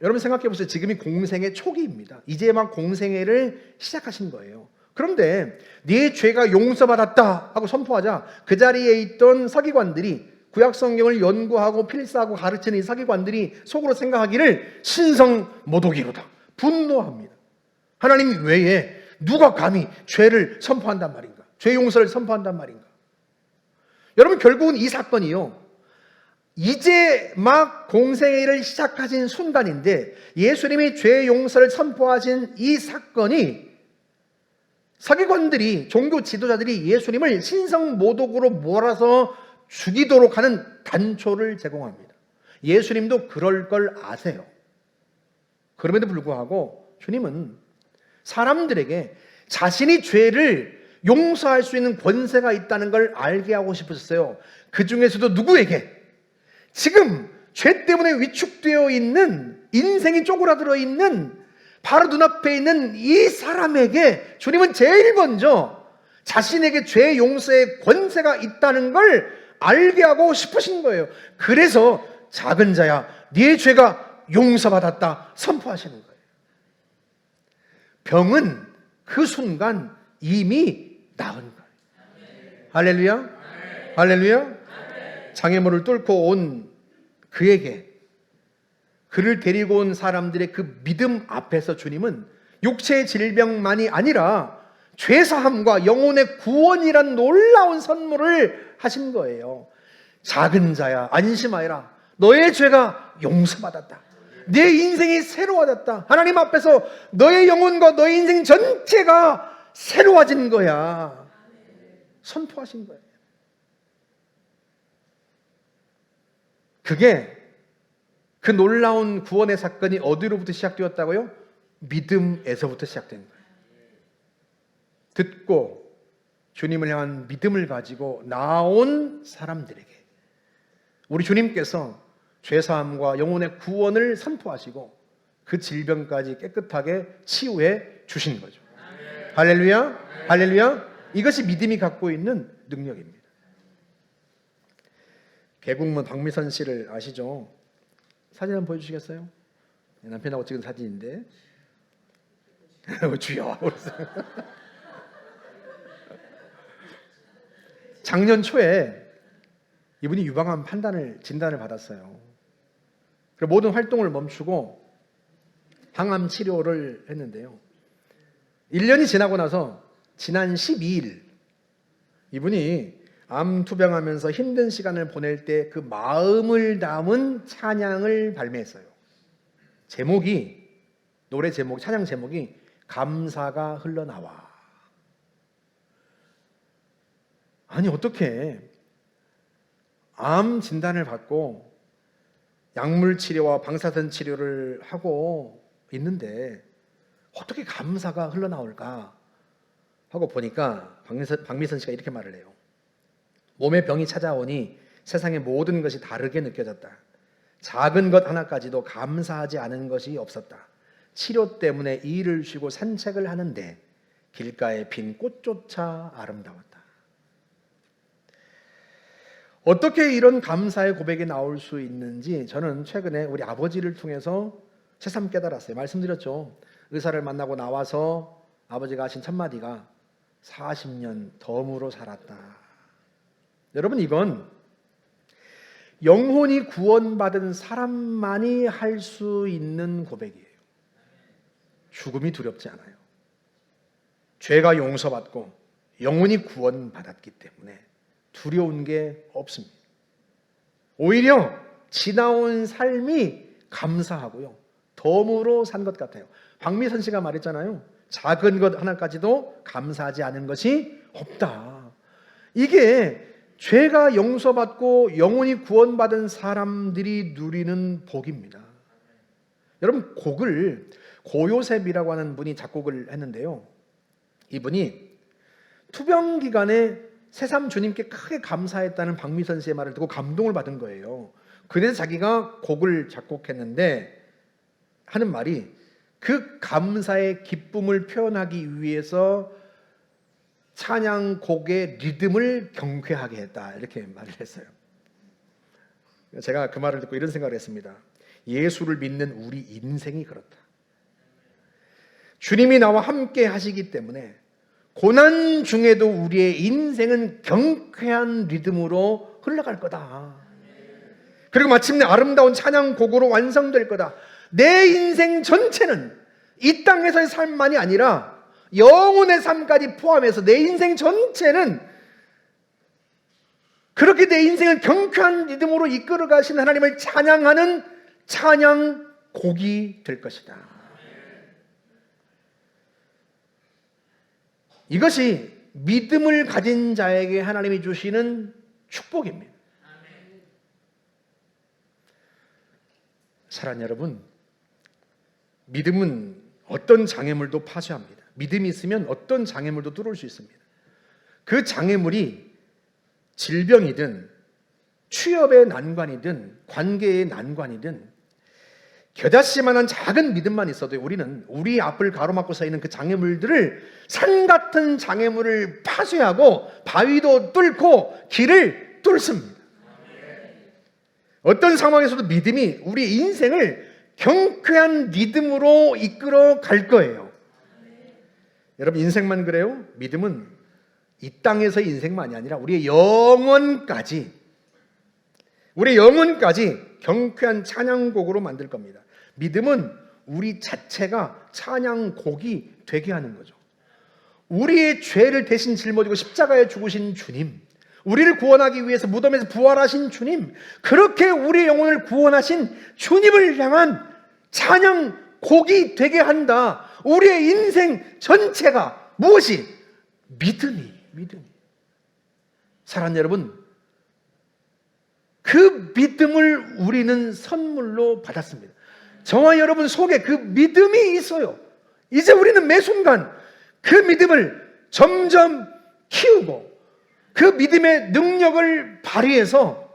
여러분 생각해 보세요. 지금이 공생의 초기입니다. 이제 막 공생애를 시작하신 거예요. 그런데 네 죄가 용서받았다 하고 선포하자 그 자리에 있던 서기관들이, 구약 성경을 연구하고 필사하고 가르치는 이 서기관들이 속으로 생각하기를 신성모독이로다, 분노합니다. 하나님 외에 누가 감히 죄를 선포한단 말인가? 죄 용서를 선포한단 말인가? 여러분, 결국은 이 사건이요, 이제 막 공생애를 시작하신 순간인데 예수님이 죄 용서를 선포하신 이 사건이 서기관들이, 종교 지도자들이 예수님을 신성모독으로 몰아서 죽이도록 하는 단초를 제공합니다. 예수님도 그럴 걸 아세요. 그럼에도 불구하고 주님은 사람들에게 자신이 죄를 용서할 수 있는 권세가 있다는 걸 알게 하고 싶으셨어요. 그 중에서도 누구에게? 지금 죄 때문에 위축되어 있는, 인생이 쪼그라들어 있는 바로 눈앞에 있는 이 사람에게 주님은 제일 먼저 자신에게 죄 용서의 권세가 있다는 걸 알게 하고 싶으신 거예요. 그래서 작은 자야, 네 죄가 용서받았다 선포하시는 거예요. 병은 그 순간 이미 나은 거예요. 할렐루야. 할렐루야. 장애물을 뚫고 온 그에게, 그를 데리고 온 사람들의 그 믿음 앞에서 주님은 육체의 질병만이 아니라 죄사함과 영혼의 구원이란 놀라운 선물을 하신 거예요. 작은 자야, 안심하여라. 너의 죄가 용서받았다. 내 인생이 새로워졌다. 하나님 앞에서 너의 영혼과 너의 인생 전체가 새로워진 거야. 선포하신 거예요. 그게, 그 놀라운 구원의 사건이 어디로부터 시작되었다고요? 믿음에서부터 시작된 거예요. 듣고 주님을 향한 믿음을 가지고 나온 사람들에게 우리 주님께서 죄사함과 영혼의 구원을 선포하시고 그 질병까지 깨끗하게 치유해 주신 거죠. 할렐루야. 할렐루야. 이것이 믿음이 갖고 있는 능력입니다. 개국문 박미선 씨를 아시죠? 사진 한번 보여주시겠어요? 남편하고 찍은 사진인데 주여. 작년 초에 이분이 유방암 진단을 받았어요. 그래서 모든 활동을 멈추고 항암 치료를 했는데요. 1년이 지나고 나서 지난 12일 이분이 암 투병하면서 힘든 시간을 보낼 때 그 마음을 담은 찬양을 발매했어요. 찬양 제목이 감사가 흘러나와. 아니, 어떻게 암 진단을 받고 약물 치료와 방사선 치료를 하고 있는데 어떻게 감사가 흘러나올까 하고 보니까 박미선 씨가 이렇게 말을 해요. 몸에 병이 찾아오니 세상의 모든 것이 다르게 느껴졌다. 작은 것 하나까지도 감사하지 않은 것이 없었다. 치료 때문에 일을 쉬고 산책을 하는데 길가에 핀 꽃조차 아름다웠다. 어떻게 이런 감사의 고백이 나올 수 있는지 저는 최근에 우리 아버지를 통해서 새삼 깨달았어요. 말씀드렸죠. 의사를 만나고 나와서 아버지가 하신 첫마디가 40년 덤으로 살았다. 여러분, 이건 영혼이 구원받은 사람만이 할 수 있는 고백이에요. 죽음이 두렵지 않아요. 죄가 용서받고 영혼이 구원받았기 때문에 두려운 게 없습니다. 오히려 지나온 삶이 감사하고요, 덤으로 산 것 같아요. 박미선 씨가 말했잖아요. 작은 것 하나까지도 감사하지 않은 것이 없다. 이게 죄가 용서받고 영혼이 구원받은 사람들이 누리는 복입니다. 여러분, 곡을 고요셉이라고 하는 분이 작곡을 했는데요, 이분이 투병 기간에 새삼 주님께 크게 감사했다는 박미선 씨의 말을 듣고 감동을 받은 거예요. 그래서 자기가 곡을 작곡했는데 하는 말이 그 감사의 기쁨을 표현하기 위해서 찬양곡의 리듬을 경쾌하게 했다, 이렇게 말을 했어요. 제가 그 말을 듣고 이런 생각을 했습니다. 예수를 믿는 우리 인생이 그렇다. 주님이 나와 함께 하시기 때문에 고난 중에도 우리의 인생은 경쾌한 리듬으로 흘러갈 거다. 그리고 마침내 아름다운 찬양곡으로 완성될 거다. 내 인생 전체는 이 땅에서의 삶만이 아니라 영혼의 삶까지 포함해서 내 인생 전체는 그렇게 내 인생을 경쾌한 리듬으로 이끌어 가신 하나님을 찬양하는 찬양곡이 될 것이다. 이것이 믿음을 가진 자에게 하나님이 주시는 축복입니다. 사랑하는 여러분, 믿음은 어떤 장애물도 파쇄합니다. 믿음이 있으면 어떤 장애물도 뚫을 수 있습니다. 그 장애물이 질병이든 취업의 난관이든 관계의 난관이든 겨자씨만한 작은 믿음만 있어도 우리는 우리 앞을 가로막고 서 있는 그 장애물들을, 산 같은 장애물을 파쇄하고 바위도 뚫고 길을 뚫습니다. 어떤 상황에서도 믿음이 우리 인생을 경쾌한 리듬으로 이끌어 갈 거예요. 여러분, 인생만 그래요? 믿음은 이 땅에서의 인생만이 아니라 우리의 영혼까지 경쾌한 찬양곡으로 만들 겁니다. 믿음은 우리 자체가 찬양곡이 되게 하는 거죠. 우리의 죄를 대신 짊어지고 십자가에 죽으신 주님, 우리를 구원하기 위해서 무덤에서 부활하신 주님, 그렇게 우리의 영혼을 구원하신 주님을 향한 찬양곡이 되게 한다. 우리의 인생 전체가 무엇이? 믿음이. 사랑하는 여러분, 그 믿음을 우리는 선물로 받았습니다. 저와 여러분 속에 그 믿음이 있어요. 이제 우리는 매 순간 그 믿음을 점점 키우고 그 믿음의 능력을 발휘해서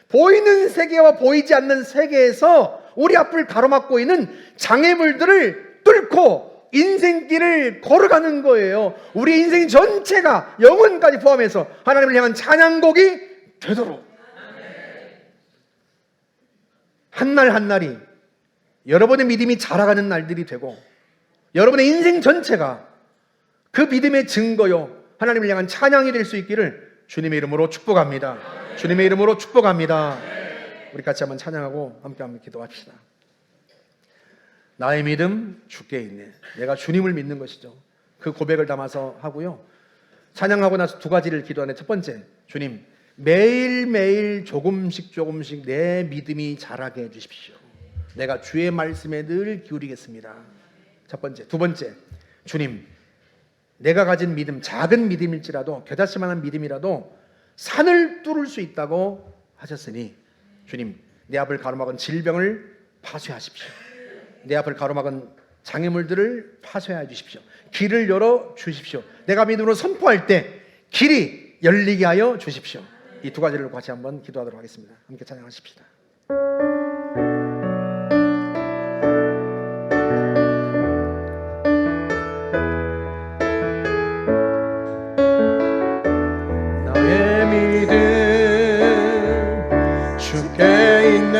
보이는 세계와 보이지 않는 세계에서 우리 앞을 가로막고 있는 장애물들을 뚫고 인생길을 걸어가는 거예요. 우리 인생 전체가 영혼까지 포함해서 하나님을 향한 찬양곡이 되도록, 한날 한날이 여러분의 믿음이 자라가는 날들이 되고 여러분의 인생 전체가 그 믿음의 증거요, 하나님을 향한 찬양이 될 수 있기를 주님의 이름으로 축복합니다. 주님의 이름으로 축복합니다. 우리 같이 한번 찬양하고 함께 한번 기도합시다. 나의 믿음 주께 있네. 내가 주님을 믿는 것이죠. 그 고백을 담아서 하고요, 찬양하고 나서 두 가지를 기도하는. 첫 번째, 주님, 매일매일 조금씩 내 믿음이 자라게 해주십시오. 내가 주의 말씀에 늘 기울이겠습니다. 첫 번째. 두 번째, 주님, 내가 가진 믿음, 작은 믿음일지라도, 겨자씨만한 믿음이라도 산을 뚫을 수 있다고 하셨으니 주님, 내 앞을 가로막은 질병을 파쇄하십시오. 내 앞을 가로막은 장애물들을 파쇄해 주십시오. 길을 열어 주십시오. 내가 믿음으로 선포할 때 길이 열리게 하여 주십시오. 이 두 가지를 같이 한번 기도하도록 하겠습니다. 함께 찬양하십시다. 나의 믿음 주께 있네.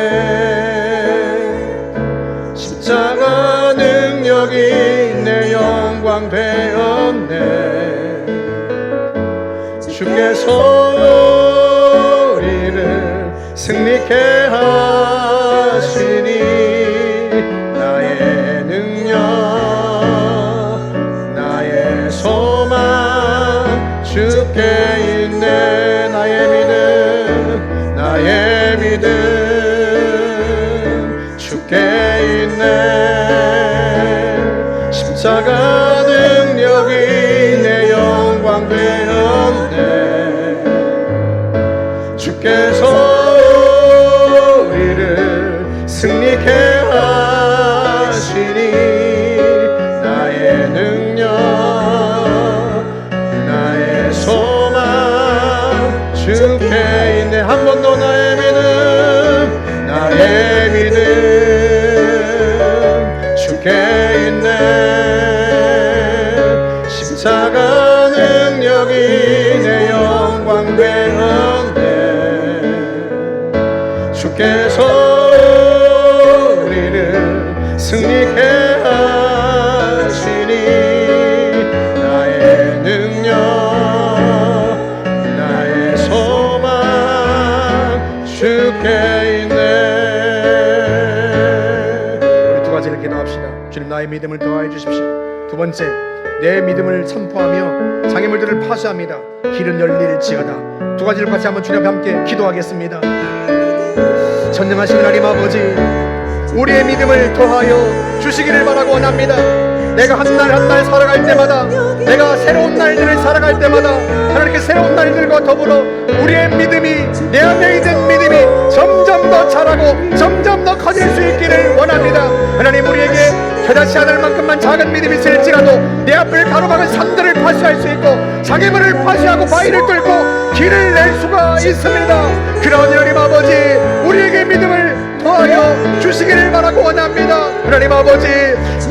십자가 능력이 내 영광 되었네. 주께서 우리를 승리케 하시니 나의 능력 나의 소망 주께 있네. 나의 믿음 주께 있네. 십자가 능력이 내 영광 되었네. 주께서 우리를 승리케 하시니 나의 능력 나의 소망 주께 있네. 한 번 더 나의 믿음 주께 있네. 십자가 능력이 내 영광 되었네. 주께서 우리를 승리케 하시니 나의 능력 나의 소망 주께 있네. 우리 두 가지를 기도합시다. 주님 나의 믿음을 더하여 주십시오. 두 번째, 내 믿음을 선포하며 장애물들을 파쇄합니다. 길은 열릴지어다. 두 가지를 같이 한번 주님 앞에 함께 기도하겠습니다. 전능하신 하나님 아버지, 우리의 믿음을 더하여 주시기를 바라고 원합니다. 내가 한 날 한 날 살아갈 때마다, 내가 새로운 날들을 살아갈 때마다 하나님께 새로운 날들과 더불어 우리의 믿음이, 내 안에 있는 믿음이 점점 더 자라고 점점 더 커질 수 있기를 원합니다. 하나님, 우리에게 겨자씨 하늘 만큼만 작은 믿음이 있을지라도 내 앞을 가로막은 산들을 파쇄할 수 있고 장애물을 파쇄하고 바위를 뚫고 길을 낼 수가 있습니다. 그러니 하나님 아버지, 우리에게 믿음을 더하여 주시기를 바라고 원합니다. 하나님 아버지,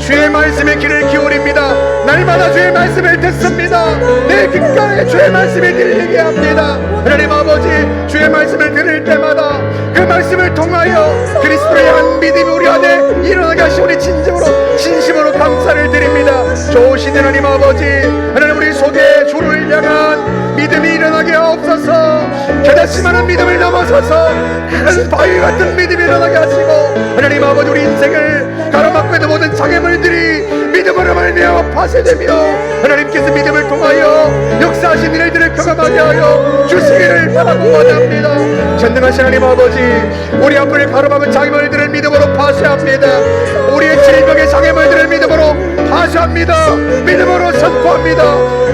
주의 말씀에 귀를 기울입니다. 날마다 주의 말씀을 듣습니다. 내 귓가에 주의 말씀이 들리게 합니다. 하나님 아버지, 주의 말씀을 들을 때마다 그 말씀을 통하여 그리스도의 한 믿음이 우리 안에 일어나게 하시오니 진심으로 감사를 드립니다. 좋으신 하나님 아버지, 하나님 우리 속에 주를 향한 믿음이 일어나게 하옵소서. 겨자씨만한 믿음을 넘어서서 큰 바위 같은 믿음이 일어나게 하시고, 하나님 아버지, 우리 인생을 가로막고 있는 모든 장애물들이 믿음으로 말미암아 파쇄되며 하나님께서 믿음을 통하여 역사하신 일들을 경험하게 하여 주시기를 바라고 원합니다. 전능하신 하나님 아버지, 우리 앞을 가로막은 장애물들을 믿음으로 파쇄합니다. 우리의 질병의 장애물들을 믿음으로 파쇄합니다. 믿음으로 선포합니다.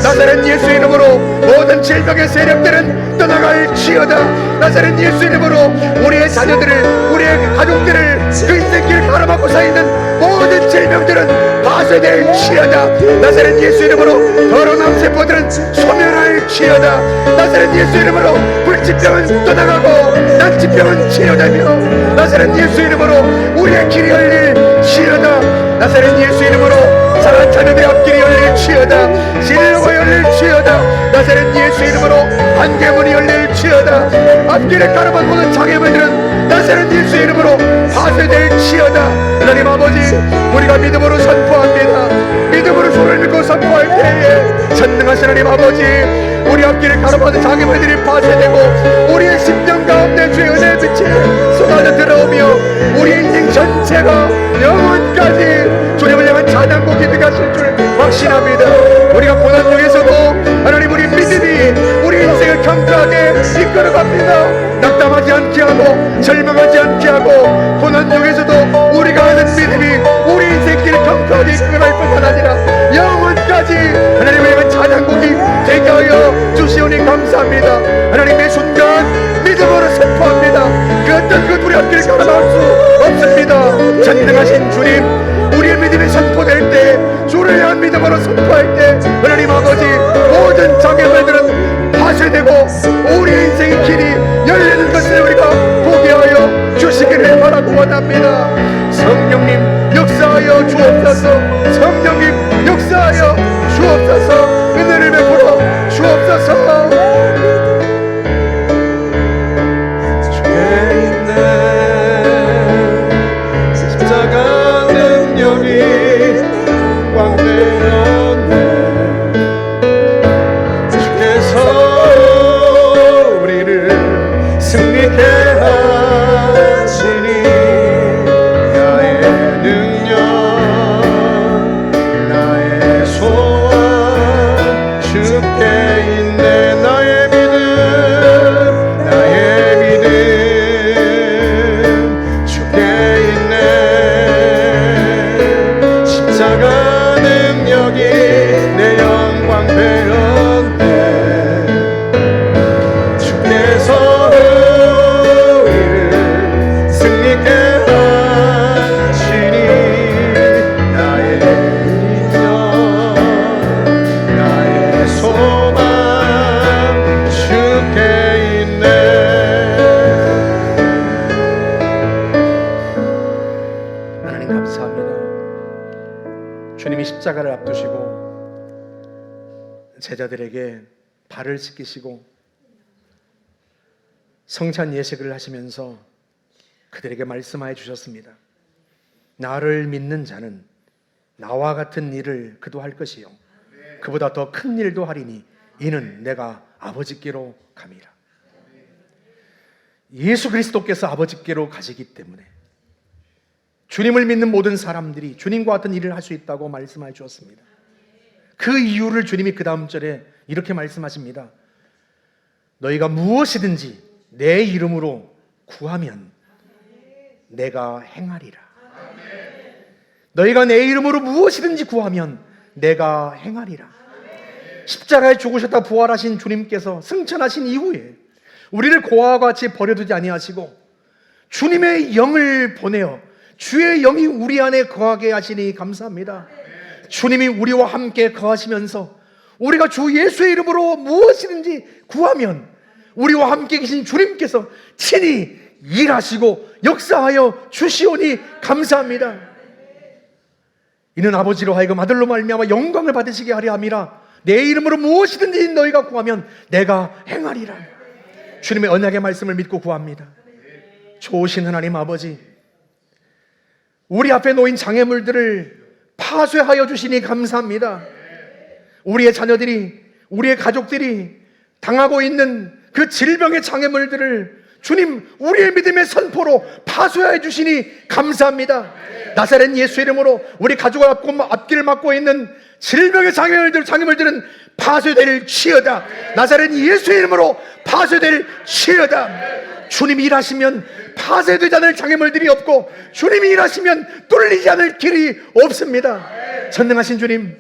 나사렛 예수 이름으로 모든 질병의 세력들은 떠나갈지어다. 나사렛 예수 이름으로 우리의 자녀들을, 우리의 가족들을, 그 인생길 가로막고 서 있는 모든 질병들은 파쇄될지어다. 나사렛 예수 이름으로 더러운 암세포들은 소멸할지어다. 나사렛 예수 이름으로 불치병은 떠나가고 난치병은 치료되며 나사렛 예수 이름으로 우리의 길이 열릴지어다. 나사렛 예수 이름으로 사랑하는 자녀들의 앞길이 열릴지어다. 진로가 열릴지어다. 나사렛 예수 이름으로 관계문이 열릴지어다. 앞길을 가로막고는 장애물들은 나사렛 예수 이름으로 파쇄될지어다. 하나님 아버지, 우리가 믿음으로 선포합니다. 믿음으로 손을 들고 선포할 때에 전능하신 하나님 아버지, 우리 앞길을 가로막는 장애물들이 파쇄되고 우리의 심령 가운데 주의 은혜의 빛이 쏟아져 들어오며 우리 인생 전체가 영원까지 주님을 향한 찬양고 기도가 하실 줄 확신합니다. 우리가 고난 중에서도 하나님, 우리 믿음이 우리 인생을 경쾌하게 이끌어갑니다. 낙담하지 않게 하고 절망하지 않게 하고 고난 중에서도 우리가 하는 믿음이 우리 인생길을 경쾌하게 이끌어갈 뿐만 아니라 영원까지 하나님을 향한 찬양곡이 되게 하여 주시오니 감사합니다. 하나님의 순간 믿음으로 선포합니다. 그 어떤 그 두려운 길을 가로막을 수 없습니다. 전능하신 주님, 우리의 믿음이 선포될 믿음으로 선포할 때 하나님 아버지 모든 장애물들은 파쇄되고 우리의 인생의 길이 열리는 것을 우리가 보게 하여 주시기를 바라고 원합니다. 성령님 역사하여 주옵소서. 성령님 역사하여 주옵소서. 은혜를 베풀어 주옵소서. 주의 있는 십자가 능력이 광대였네. 주께서 우리를 승리케 하시니 나의 능력 나의 소원 주께 있네. 나의 믿음 주께 있네. 십자가 능력이 내 영광 되었네. 주께서 우리를 승리케 하시니 나의 능력 나의 소망 주께 있네. 하나님 감사합니다. 주님이 십자가를 앞두시고 제자들에게 발을 씻기시고 성찬 예식을 하시면서 그들에게 말씀하여 주셨습니다. 나를 믿는 자는 나와 같은 일을 그도 할 것이요 그보다 더 큰 일도 하리니 이는 내가 아버지께로 감이라. 예수 그리스도께서 아버지께로 가시기 때문에 주님을 믿는 모든 사람들이 주님과 같은 일을 할 수 있다고 말씀하여 주었습니다. 그 이유를 주님이 그 다음 절에 이렇게 말씀하십니다. 너희가 무엇이든지 내 이름으로 구하면 내가 행하리라. 너희가 내 이름으로 무엇이든지 구하면 내가 행하리라. 십자가에 죽으셨다 부활하신 주님께서 승천하신 이후에 우리를 고아와 같이 버려두지 아니하시고 주님의 영을 보내어 주의 영이 우리 안에 거하게 하시니 감사합니다. 주님이 우리와 함께 거하시면서 우리가 주 예수의 이름으로 무엇이든지 구하면 우리와 함께 계신 주님께서 친히 일하시고 역사하여 주시오니 감사합니다. 이는 아버지로 하여금 아들로 말미암아 영광을 받으시게 하려 함이라. 내 이름으로 무엇이든지 너희가 구하면 내가 행하리라. 주님의 언약의 말씀을 믿고 구합니다. 좋으신 하나님 아버지, 우리 앞에 놓인 장애물들을 파쇄하여 주시니 감사합니다. 우리의 자녀들이, 우리의 가족들이 당하고 있는 그 질병의 장애물들을 주님 우리의 믿음의 선포로 파쇄해 주시니 감사합니다. 나사렛 예수 이름으로 우리 가족을 앞길을 막고 있는 질병의 장애물들은 파쇄될 치여다. 나사렛 예수 이름으로 파쇄될 치여다. 주님이 일하시면 파쇄되지 않을 장애물들이 없고 주님이 일하시면 뚫리지 않을 길이 없습니다. 전능하신 주님,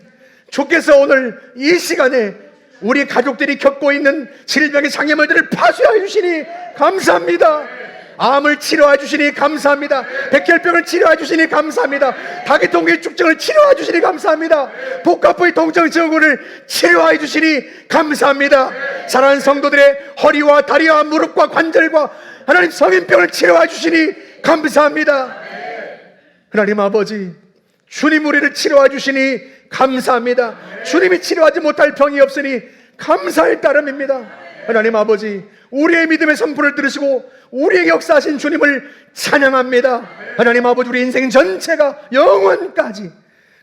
주께서 오늘 이 시간에 우리 가족들이 겪고 있는 질병의 장애물들을 파쇄해 주시니 감사합니다. 암을 치료해 주시니 감사합니다. 백혈병을 치료해 주시니 감사합니다. 다기통계 축증을 치료해 주시니 감사합니다. 복합부의 동정증후군을 치료해 주시니 감사합니다. 사랑하는 성도들의 허리와 다리와 무릎과 관절과 하나님 성인병을 치료해 주시니 감사합니다. 하나님 아버지, 주님 우리를 치료해 주시니 감사합니다. 주님이 치료하지 못할 병이 없으니 감사할 따름입니다. 하나님 아버지, 우리의 믿음의 선포를 들으시고 우리에게 역사하신 주님을 찬양합니다. 하나님 아버지, 우리 인생 전체가 영원까지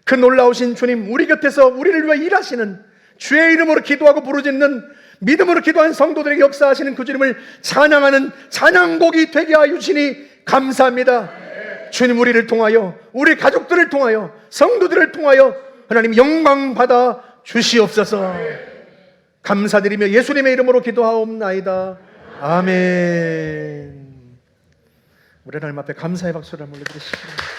그 놀라우신 주님, 우리 곁에서 우리를 위해 일하시는 주의 이름으로 기도하고 부르짖는 믿음으로 기도한 성도들에게 역사하시는 그 주님을 찬양하는 찬양곡이 되게 하여 주시니 감사합니다. 주님, 우리를 통하여, 우리 가족들을 통하여, 성도들을 통하여 하나님 영광 받아 주시옵소서. 감사드리며 예수님의 이름으로 기도하옵나이다. 아멘. 우리 하나님 앞에 감사의 박수를 한번 올려드리시기 바랍니다.